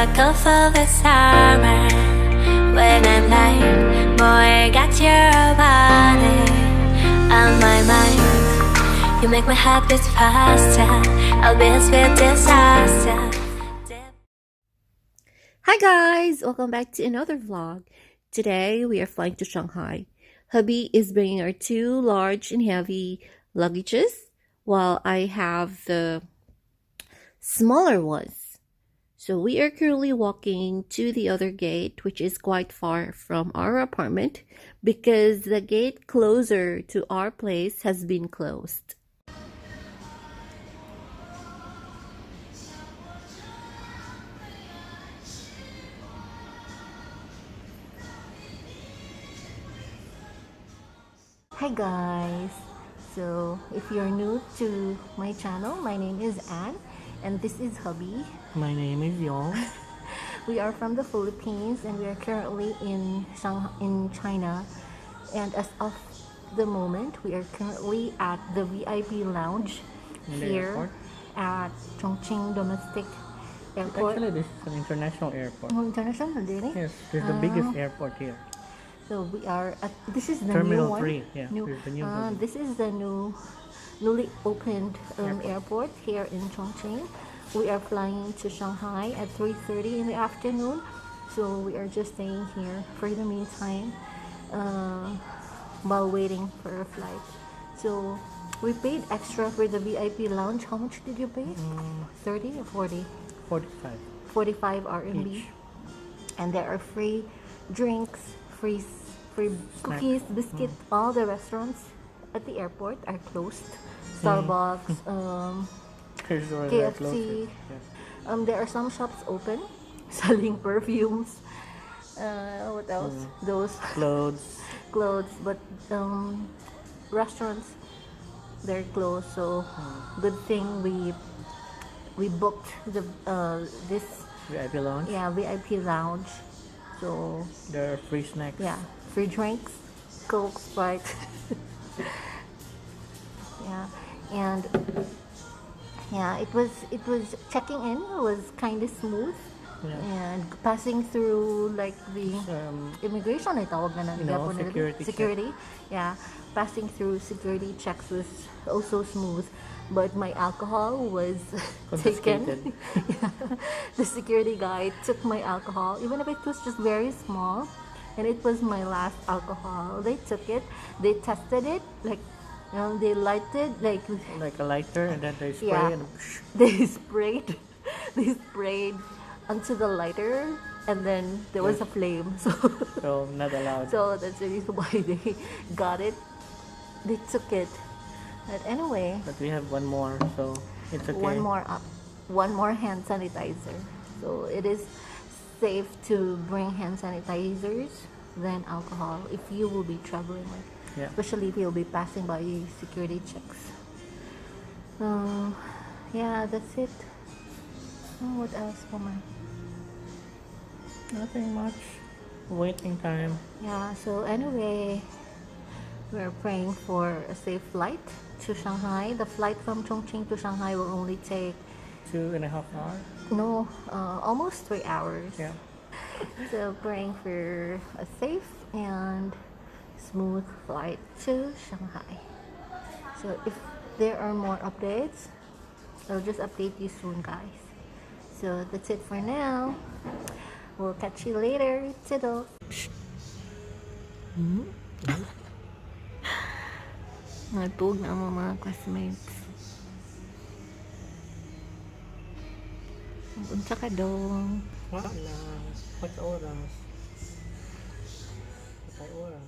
Go for the summer when I'm like, boy, got your body on my mind. You make my heart beat faster. I'll be a sweet disaster. Hi guys, welcome back to another vlog. Today we are flying to Shanghai. Hubby is bringing our two large and heavy luggages while I have the smaller ones. So we are currently walking to the other gate, which is quite far from our apartment because the gate closer to our place has been closed. Hi guys, so if you're new to my channel, my name is Anne and this is hubby. My name is Yong. We are from the Philippines and we are currently in Shanghai, in China, and as of the moment we are currently at the VIP lounge here at Chongqing Domestic Airport. Actually, this is an international airport. Oh, international, really? Yes, this is the biggest airport here. So we are at, this is the Terminal new one. 3, yeah, New, this is the new building. this is the newly opened airport here in Chongqing. We are flying to Shanghai at 3:30 in the afternoon, so we are just staying here for the meantime while waiting for a flight. So we paid extra for the VIP lounge. How much did you pay? 30 or 40? 45. 45 RMB. Each. And there are free drinks, free cookies, biscuits. All the restaurants at the airport are closed. Starbucks, KFC. Yeah. There are some shops open selling perfumes. What else? Those clothes, but restaurants, they're closed. So good thing we booked the this VIP lounge. Yeah, VIP lounge. So There are free snacks. yeah, free drinks, Coke, Sprite. Yeah, and yeah, it was checking in was kind of smooth. Yeah. And passing through like the immigration, security. Yeah, passing through security checks was also smooth, but my alcohol was taken. Yeah. The security guy took my alcohol, even if it was just very small, and it was my last alcohol. They took it, they tested it, like they lighted like a lighter, and then they spray. yeah, And they sprayed onto the lighter, and then there was a flame. so not allowed. So that's the reason why they got it. They took it. But anyway, But we have one more, so it's okay. one more hand sanitizer. So it is safe to bring hand sanitizers than alcohol if you will be traveling with. Yeah. Especially if you'll be passing by security checks. Yeah, that's it. What else, Mama? Nothing much. Waiting time. Yeah, so anyway, we're praying for a safe flight to Shanghai. The flight from Chongqing to Shanghai will only take 2.5 hours. Almost 3 hours. Yeah. So praying for a safe and smooth flight to Shanghai. So if there are more updates, I'll just update you soon, guys. So that's it for now. We'll catch you later. Toodles. Nagtug na ang mga classmates. Unsa ka dong? Wala. What's oras? What's oras?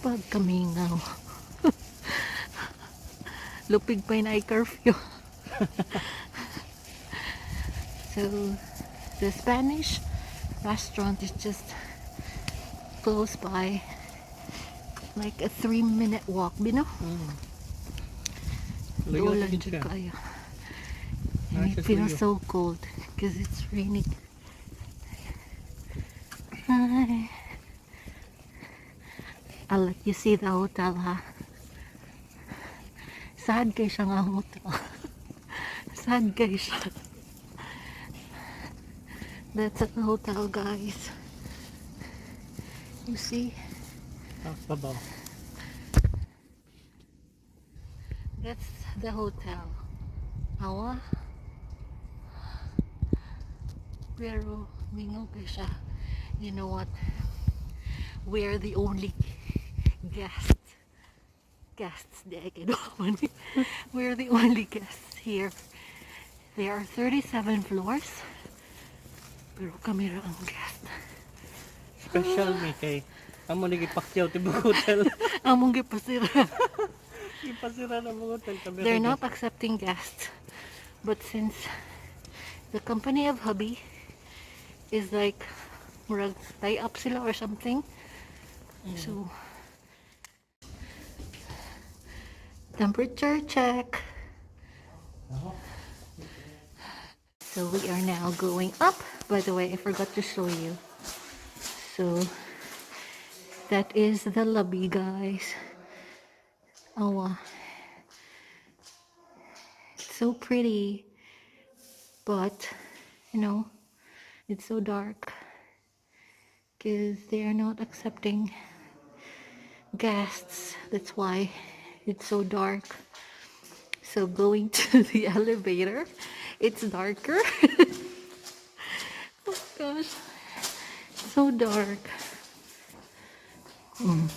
Pagkamingaw. Lupig pa yung curfew. So, the Spanish restaurant is just close by, like a 3-minute walk, you know? Ulan dyan kayo. And it feels so cold because it's raining. Hi. I'll let you see the hotel, ha? Sad kayo siya nga hotel. Sad kayo siya. That's at the hotel, guys. You see? Babaw. That's the hotel. Awa. Pero, mingaw kayo siya. You know what? We're the only guests. We're the only guests here. There are 37 floors. Pero kami ra ang guest. Special me kay amo ni gipakyaw tibok hotel. Among gipasira. Gipasira na mo hotel kami. They're not accepting guests. But since the company of hubby is like murag tie up sila or something. So temperature check. So we are now going up. By the way, I forgot to show you. So that is the lobby, guys. Oh, it's so pretty, but you know, it's so dark because they are not accepting guests. That's why it's so dark. So going to the elevator, it's darker. Oh gosh, so dark. Bye.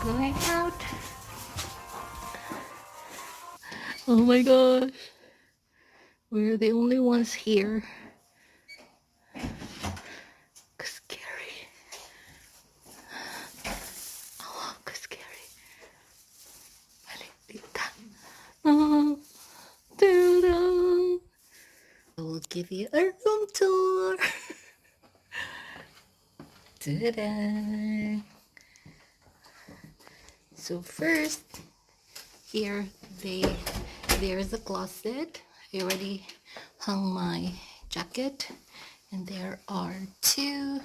Going out. Oh my gosh, we're the only ones here. Scary. Oh, scary. Malitita. Oh, we'll give you a room tour. Ta-da! So first, here there's a closet. I already hung my jacket, and there are 2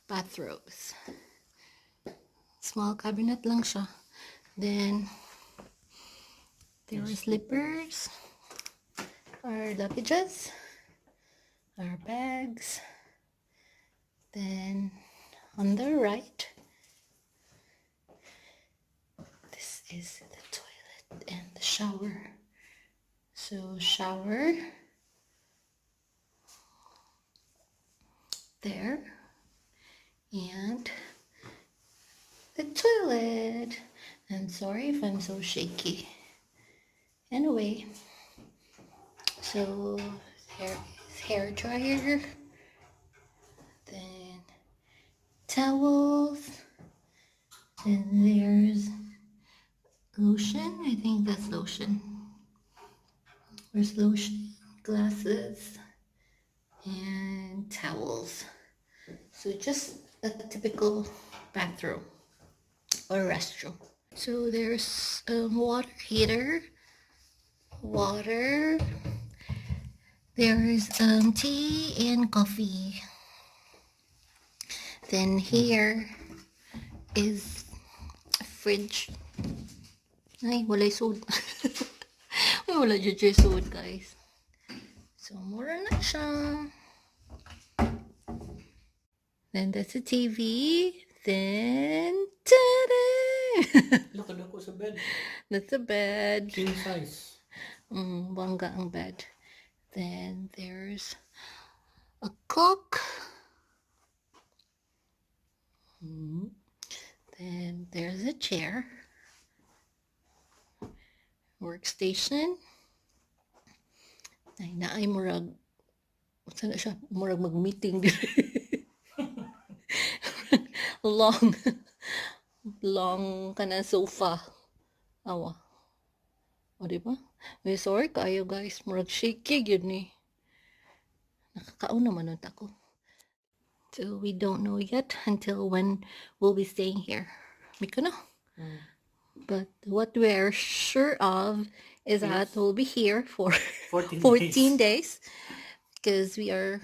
bathrobes. Small cabinet lang siya. Then there are slippers, our luggages, our bags. Then on the right, this is the toilet and the shower. So shower there, and the toilet. I'm sorry if I'm so shaky. Anyway, so there is hair dryer, then towels, and there's lotion. I think that's lotion. There's lotion, glasses, and towels. So just a typical bathroom or restroom. So there's a water heater, water. There's tea and coffee. Then here is a fridge. Ay, walay sud. Ay, wala dyan sud, guys. So, mura na siya. Then that's a TV. Then, ta-da! Look sa bed. That's a bed. King size. Bangga ang bed. Then there's a cook. Then there's a chair. workstation. Ay naay murag unsa na siya murag mag-meeting long long kanang sofa. Awa. O di ba? May sorry kayo guys, murag shaky gyud ni. Nakakaon naman nun ako. So we don't know yet until when we'll be staying here. We can know. But what we're sure of is that we'll be here for 14 days because we are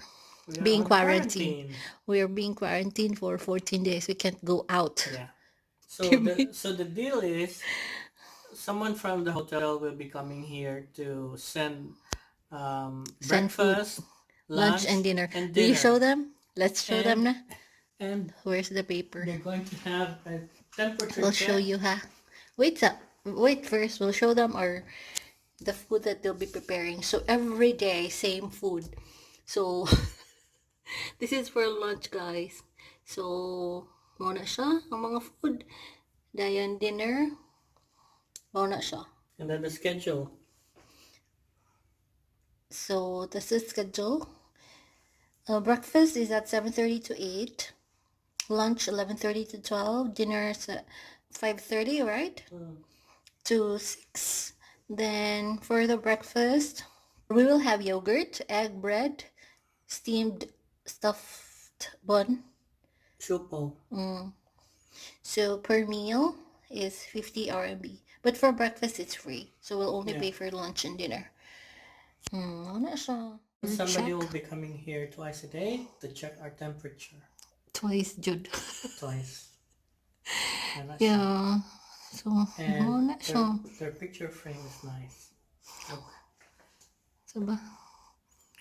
being quarantined. We are being quarantined for 14 days. We can't go out. Yeah. So the deal is someone from the hotel will be coming here to send breakfast, lunch and dinner. Do you show them? Let's show them na. And where's the paper? They're going to have a temperature We'll check. show you, ha. Wait first. We'll show them the food that they'll be preparing. So every day, same food. So this is for lunch, guys. So muna siya ang mga food. Dayan dinner. Muna siya. And then the schedule. So this is schedule. Breakfast is at 7:30 to 8. Lunch 11:30 to 12. Dinner is at 5:30, right? To 6. Then for the breakfast, we will have yogurt, egg, bread, steamed stuffed bun. Chupo. So per meal is 50 RMB. But for breakfast, it's free. So we'll only pay for lunch and dinner. Ano siya? Somebody will be coming here twice a day to check our temperature. Twice, Jude. Twice. Yeah. So, and their picture frame is nice. So ba?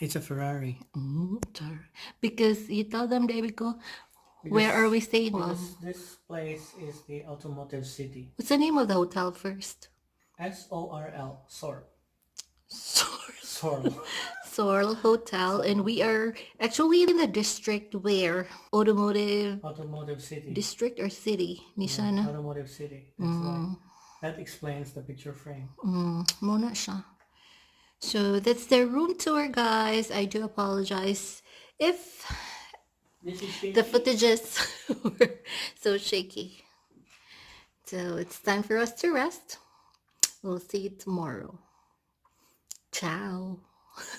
It's a Ferrari. Because you tell them, David, where are we staying? This place is the automotive city. What's the name of the hotel first? SORL. SORL. SORL Hotel, and we are actually in the district where automotive city. District or city? Nisana. Automotive city. That's why. That explains the picture frame. Muna siya. So that's the room tour, guys. I do apologize if the footages were so shaky. So it's time for us to rest. We'll see you tomorrow. Ciao.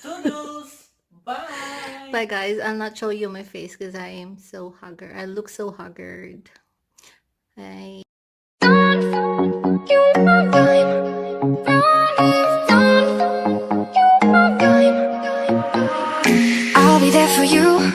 Toodles. Bye. Bye, guys. I'll not show you my face because I am so haggard. I look so haggard. Bye. I'll be there for you.